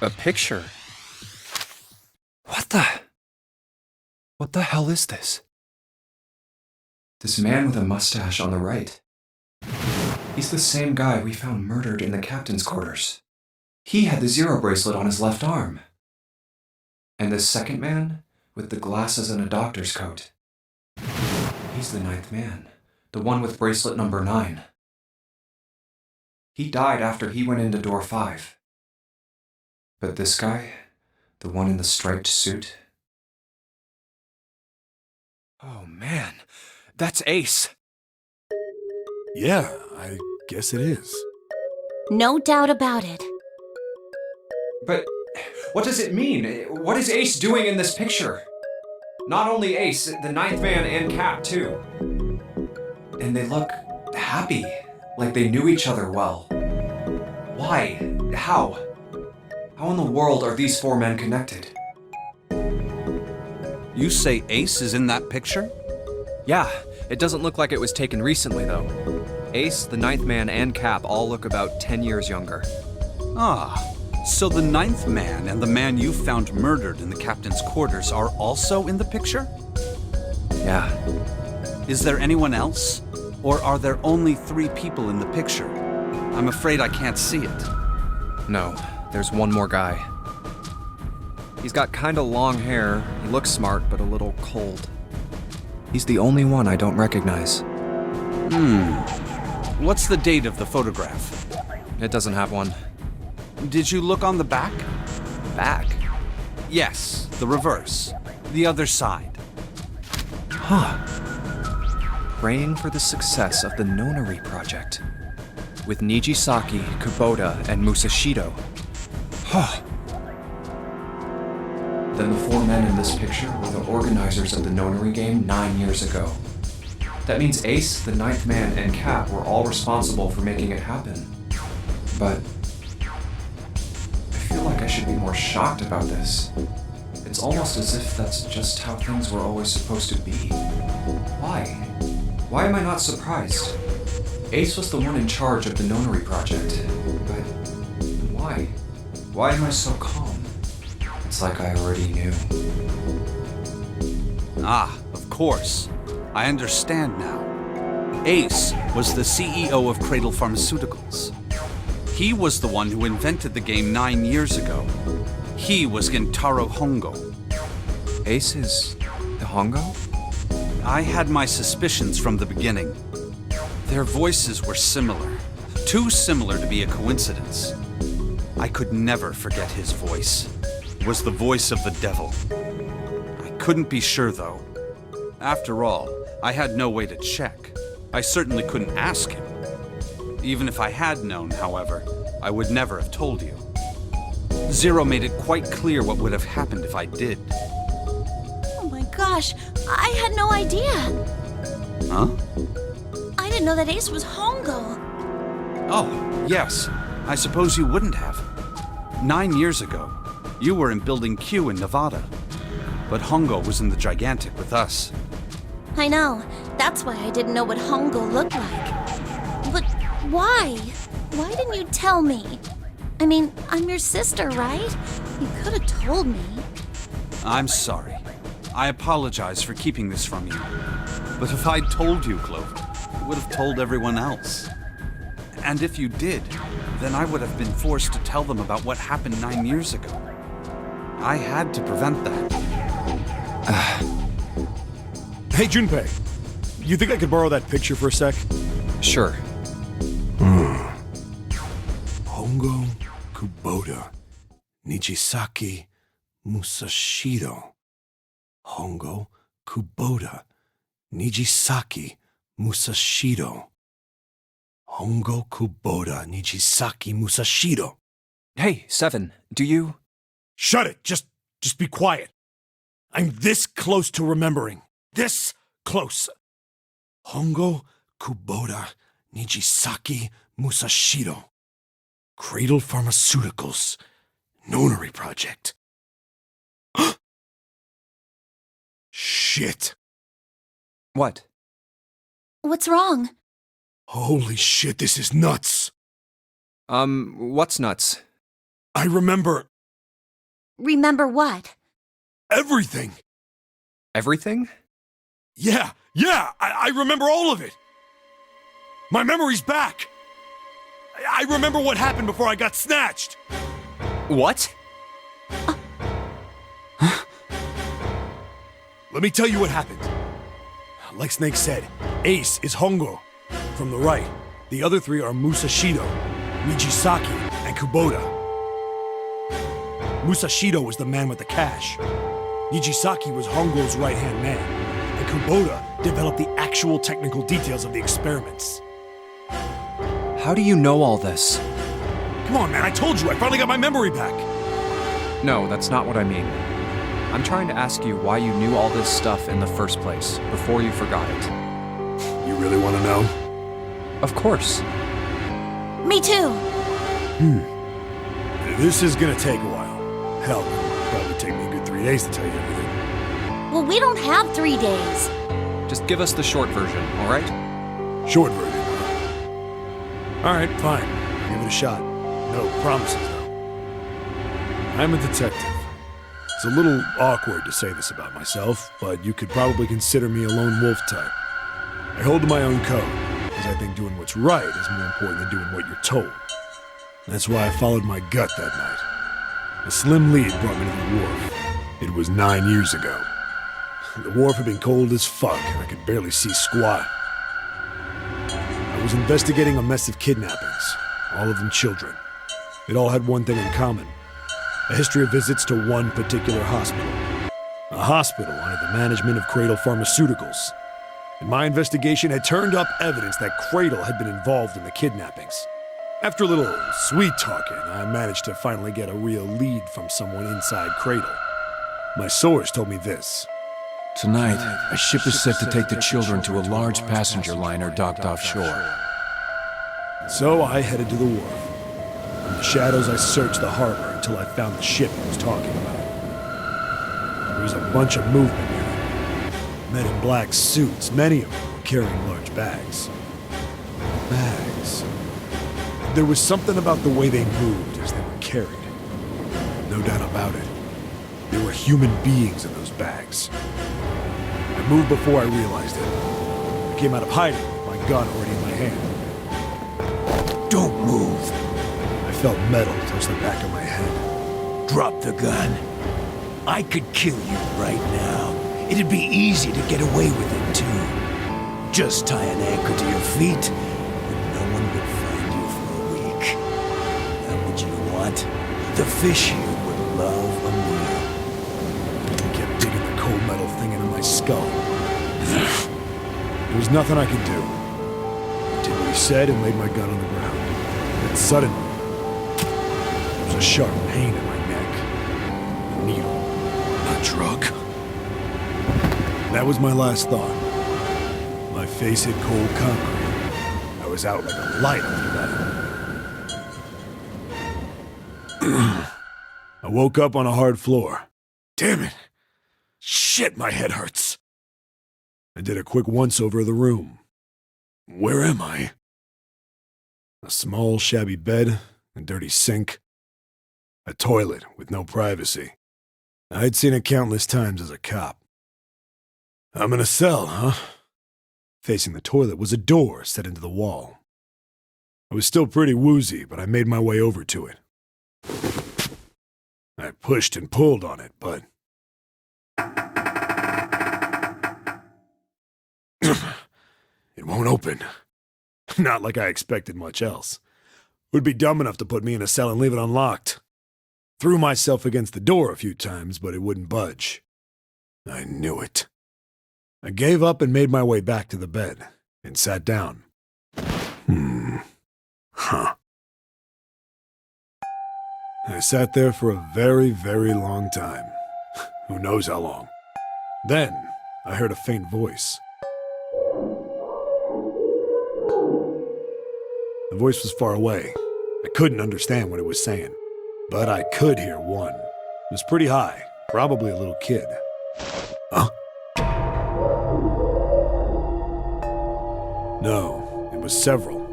A picture? What the hell is this? This man with a mustache on the right. He's the same guy we found murdered in the captain's quarters. He had the zero bracelet on his left arm. And this second man, with the glasses and a doctor's coat. He's the ninth man, the one with bracelet number 9. He died after he went into door 5. But this guy, the one in the striped suit... Oh man, that's Ace! Yeah, I guess it is. No doubt about it. But what does it mean? What is Ace doing in this picture? Not only Ace, the ninth man and Cap too. And they look happy, like they knew each other well. Why? How? How in the world are these 4 men connected? You say Ace is in that picture? Yeah, it doesn't look like it was taken recently though. Ace, the ninth man, and Cap all look about 10 years younger. Ah, so the ninth man and the man you found murdered in the captain's quarters are also in the picture? Yeah. Is there anyone else? Or are there only 3 people in the picture? I'm afraid I can't see it. No, there's one more guy. He's got kinda long hair, he looks smart but a little cold. He's the only one I don't recognize. What's the date of the photograph? It doesn't have one. Did you look on the back? Back? Yes, the reverse. The other side. Huh. Praying for the success of the Nonary project. With Nijisaki, Kubota, and Musashido. Huh. Then the 4 men in this picture were the organizers of the Nonary Game 9 years ago. That means Ace, the ninth man, and Cap were all responsible for making it happen. But I feel like I should be more shocked about this. It's almost as if that's just how things were always supposed to be. Why? Why am I not surprised? Ace was the one in charge of the Nonary project. But why? Why am I so calm? It's like I already knew. Ah, of course. I understand now. Ace was the CEO of Cradle Pharmaceuticals. He was the one who invented the game 9 years ago. He was Gentaro Hongo. Ace is the Hongo? I had my suspicions from the beginning. Their voices were similar. Too similar to be a coincidence. I could never forget his voice. It was the voice of the devil. I couldn't be sure, though. After all, I had no way to check. I certainly couldn't ask him. Even if I had known, however, I would never have told you. Zero made it quite clear what would have happened if I did. Oh my gosh, I had no idea. Huh? I didn't know that Ace was Hongo. Oh, yes. I suppose you wouldn't have. 9 years ago, you were in Building Q in Nevada. But Hongo was in the Gigantic with us. I know. That's why I didn't know what Hongo looked like. But why? Why didn't you tell me? I mean, I'm your sister, right? You could have told me. I'm sorry. I apologize for keeping this from you. But if I'd told you, Clover, I would have told everyone else. And if you did, then I would have been forced to tell them about what happened 9 years ago. I had to prevent that. Hey, Junpei. You think I could borrow that picture for a sec? Sure. Hongo, Kubota, Nijisaki, Musashido. Hongo, Kubota, Nijisaki, Musashido. Hongo, Kubota, Nijisaki, Musashido. Hey, Seven, do you... Shut it! Just be quiet. I'm this close to remembering. This close. Hongo, Kubota, Nijisaki, Musashido. Cradle Pharmaceuticals. Nonary Project. Shit. What? What's wrong? Holy shit, this is nuts. What's nuts? I remember Remember what? Everything! Everything? Yeah, I remember all of it! My memory's back! I remember what happened before I got snatched! What? Let me tell you what happened. Like Snake said, Ace is Hongo. From the right, the other three are Musashido, Nijisaki, and Kubota. Musashido was the man with the cash. Nijisaki was Hongo's right-hand man, and Kubota developed the actual technical details of the experiments. How do you know all this? Come on, man, I told you, I finally got my memory back. No, that's not what I mean. I'm trying to ask you why you knew all this stuff in the first place, before you forgot it. You really want to know? Of course. Me too. This is gonna take a while. Hell, it'll probably take me a good 3 days to tell you everything. Well, we don't have 3 days. Just give us the short version, all right? Short version, huh? Alright, fine. I'll give it a shot. No promises, though. I'm a detective. It's a little awkward to say this about myself, but you could probably consider me a lone wolf type. I hold to my own code, because I think doing what's right is more important than doing what you're told. That's why I followed my gut that night. A slim lead brought me to the wharf. It was 9 years ago. The wharf had been cold as fuck, and I could barely see squat. I was investigating a mess of kidnappings, all of them children. It all had one thing in common. A history of visits to one particular hospital. A hospital under the management of Cradle Pharmaceuticals. And my investigation had turned up evidence that Cradle had been involved in the kidnappings. After a little sweet talking, I managed to finally get a real lead from someone inside Cradle. My source told me this. Tonight, a ship is set to take the children to a large passenger liner docked offshore. So I headed to the wharf. In the shadows, I searched the harbor until I found the ship he was talking about. There was a bunch of movement here. Men in black suits, many of them were carrying large bags. Bags. There was something about the way they moved as they were carried. No doubt about it. There were human beings in those bags. I moved before I realized it. I came out of hiding with my gun already in my hand. Don't move. I felt metal touch the back of my head. Drop the gun. I could kill you right now. It'd be easy to get away with it, too. Just tie an anchor to your feet, and no one would find you for a week. Now what you want? The fish here would love a meal. I kept digging the cold metal thing into my skull. There was nothing I could do. I did what he said and laid my gun on the ground. Then suddenly, there was a sharp pain in my neck. A needle. A drug. That was my last thought. My face hit cold concrete. I was out like a light after that. I woke up on a hard floor. Damn it! Shit, my head hurts. I did a quick once-over of the room. Where am I? A small, shabby bed, a dirty sink, a toilet with no privacy. I'd seen it countless times as a cop. I'm in a cell, huh? Facing the toilet was a door set into the wall. I was still pretty woozy, but I made my way over to it. I pushed and pulled on it, but... it won't open. Not like I expected much else. Would be dumb enough to put me in a cell and leave it unlocked. Threw myself against the door a few times, but it wouldn't budge. I knew it. I gave up and made my way back to the bed, and sat down. Huh. I sat there for a very, very long time. Who knows how long. Then, I heard a faint voice. The voice was far away. I couldn't understand what it was saying. But I could hear one. It was pretty high, probably a little kid. Huh? No, it was several.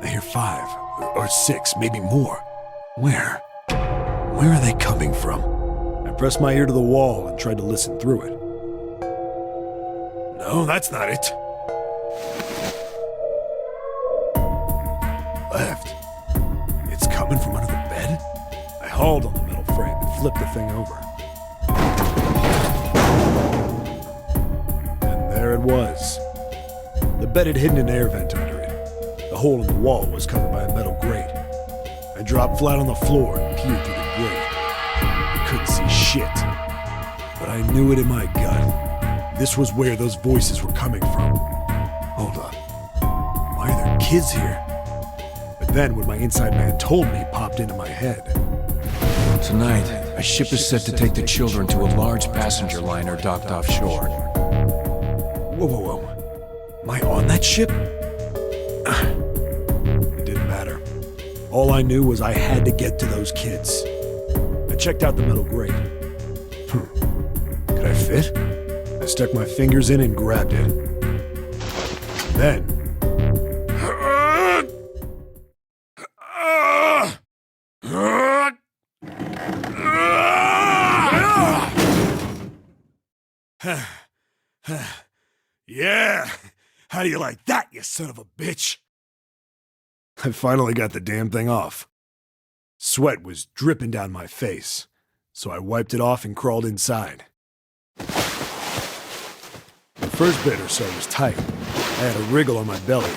I hear 5, or 6, maybe more. Where? Where are they coming from? I pressed my ear to the wall and tried to listen through it. No, that's not it. Left. It's coming from under the bed? I hauled on the metal frame and flipped the thing over. And there it was. The bed had hidden an air vent under it. The hole in the wall was covered by a metal grate. I dropped flat on the floor and peered through the grate. I couldn't see shit. But I knew it in my gut. This was where those voices were coming from. Hold on. Why are there kids here? But then what my inside man told me popped into my head. Tonight, a ship is set to take the children to a large passenger liner docked offshore. Whoa, whoa, whoa. Am I on that ship? It didn't matter. All I knew was I had to get to those kids. I checked out the metal grate. Could I fit? I stuck my fingers in and grabbed it. Then... Yeah! How do you like that, you son of a bitch? I finally got the damn thing off. Sweat was dripping down my face, so I wiped it off and crawled inside. The first bit or so was tight. I had a wriggle on my belly.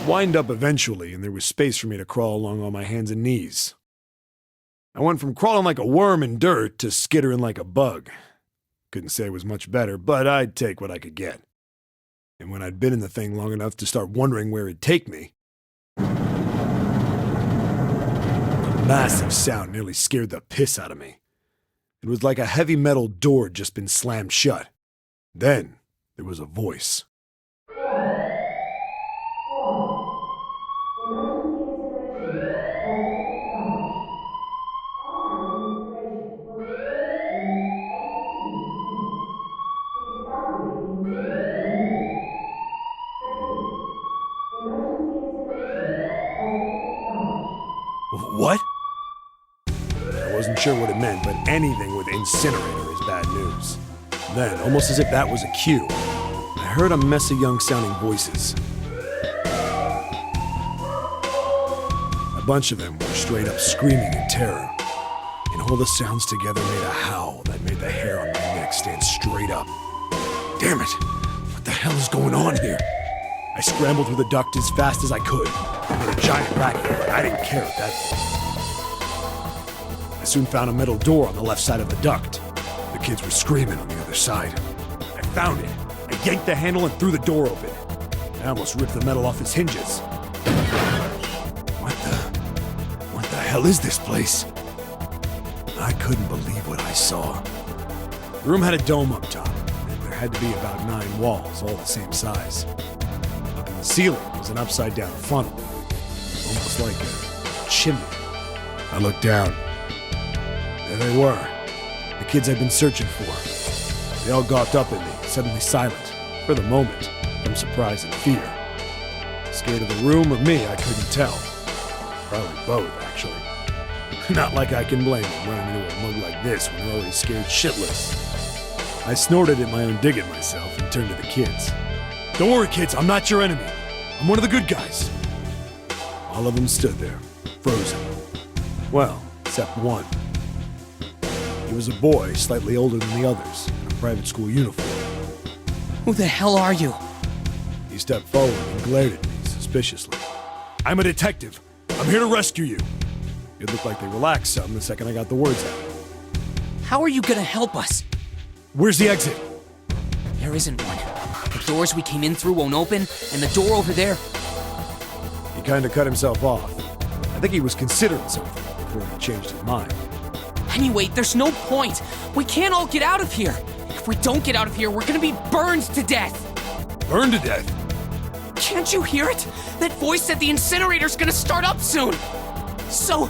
Wind up eventually, and there was space for me to crawl along on my hands and knees. I went from crawling like a worm in dirt to skittering like a bug. Couldn't say it was much better, but I'd take what I could get. And when I'd been in the thing long enough to start wondering where it'd take me, a massive sound nearly scared the piss out of me. It was like a heavy metal door had just been slammed shut. Then there was a voice. What? I wasn't sure what it meant, but anything with incinerator is bad news. Then, almost as if that was a cue, I heard a mess of young-sounding voices. A bunch of them were straight up screaming in terror, and all the sounds together made a howl that made the hair on my neck stand straight up. Damn it! What the hell is going on here? I scrambled through the duct as fast as I could. I made a giant racket, but I didn't care at that point. I soon found a metal door on the left side of the duct. The kids were screaming on the other side. I found it. I yanked the handle and threw the door open. I almost ripped the metal off its hinges. What the hell is this place? I couldn't believe what I saw. The room had a dome up top, and there had to be about 9 walls, all the same size. Up in the ceiling was an upside-down funnel, almost like a chimney. I looked down. There they were, the kids I'd been searching for. They all gawked up at me, suddenly silent, for the moment, from surprise and fear. Scared of the room or me, I couldn't tell. Probably both, actually. Not like I can blame them running into a mug like this when they're already scared shitless. I snorted at my own dig at myself and turned to the kids. Don't worry, kids, I'm not your enemy. I'm one of the good guys. All of them stood there, frozen. Well, except one. He was a boy, slightly older than the others, in a private school uniform. Who the hell are you? He stepped forward and glared at me suspiciously. I'm a detective. I'm here to rescue you. It looked like they relaxed some the second I got the words out. How are you gonna help us? Where's the exit? There isn't one. The doors we came in through won't open, and the door over there... He kinda cut himself off. I think he was considering something before he changed his mind. Anyway, there's no point. We can't all get out of here. If we don't get out of here, we're gonna be burned to death. Burned to death? Can't you hear it? That voice said the incinerator's gonna start up soon. So...